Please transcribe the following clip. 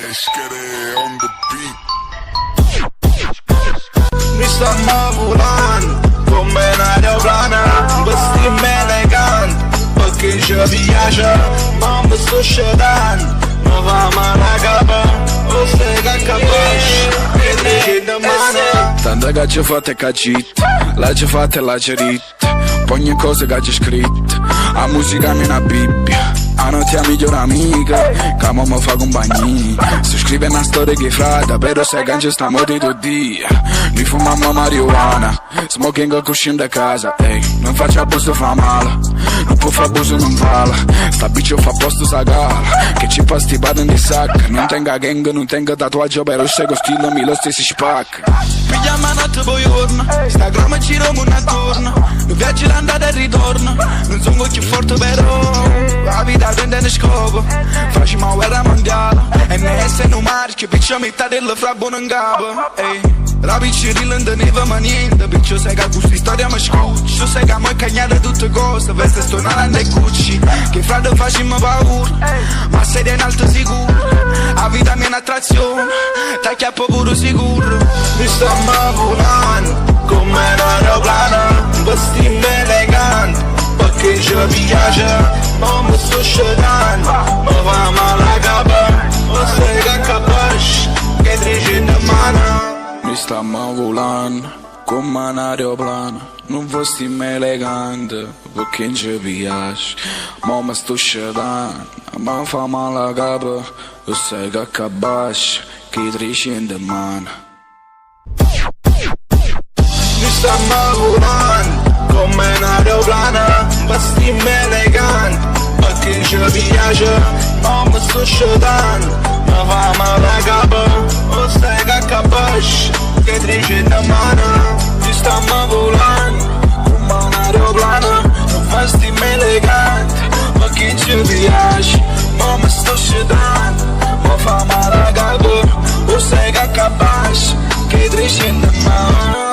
Let's get it on the beat. Mi stanno volando come un'aeroplana, vestimi elegante perché ci piace, ma mi sto scedendo, mi fa male a capo, o sei che capisci, che dici domani. Tanta che ci fatta e cagit, la ci fatta e la ci ritta, ogni cosa che ci scritto, la musica è una Bibbia. A notte è la migliore amica, che mi fa compagnia. Si scrive una storia che frata, però sai che ci stiamo di tutti i giorni. Noi fumiamo marijuana, smoking cuscino da casa. Ehi, non faccio abuso fa male, non può fare abuso non vale. Sta bici fa posto sa gala, che ci fa stipata in sacca. Non tenga gang, non tenga tatuaggio, però se con stile mi lo stesso spacca. Pigliamo a notte poi giorno, Instagram giriamo un attorno, non viaggi l'andata e ritorno, non sono più forte però la vita prende ne scopo, facciamo una guerra mondiale e ne essere un marchio, piccia metà della fra buono in capo. Ehi, la piccerilla non teneva ma niente, piccio sai che questa storia mi scoccia, sai che mo' è cagnata tutte cose, veste stonando e cucci, che frate facciamo paura, ma sei in alto sicuro, la vita mia è un'attrazione, t'acchiappo pure sicuro. Mi stiamo volando come un aeroplano, vestimi elegante perché ci piace, ma mi sto scedendo, mi fa male a capo, o sei che capisci, che dici domani. Mi stiamo volando come un aeroplano, non vestimi elegante perché non ci piace, ma mi sto scedendo, mi fa male a capo, o sai che capisci, che dici domani. Mi stiamo volando come un aeroplano, vestimi elegante perché ci piace, ma mi sto scedendo, mi fa male a capo, o sai che capisci, che dici domani. Mi stiamo volando come un aeroplano, vestimi elegante perché ci piace, ma mi sto scedendo, mi fa male a capo, o sai che capisci, che dici domani.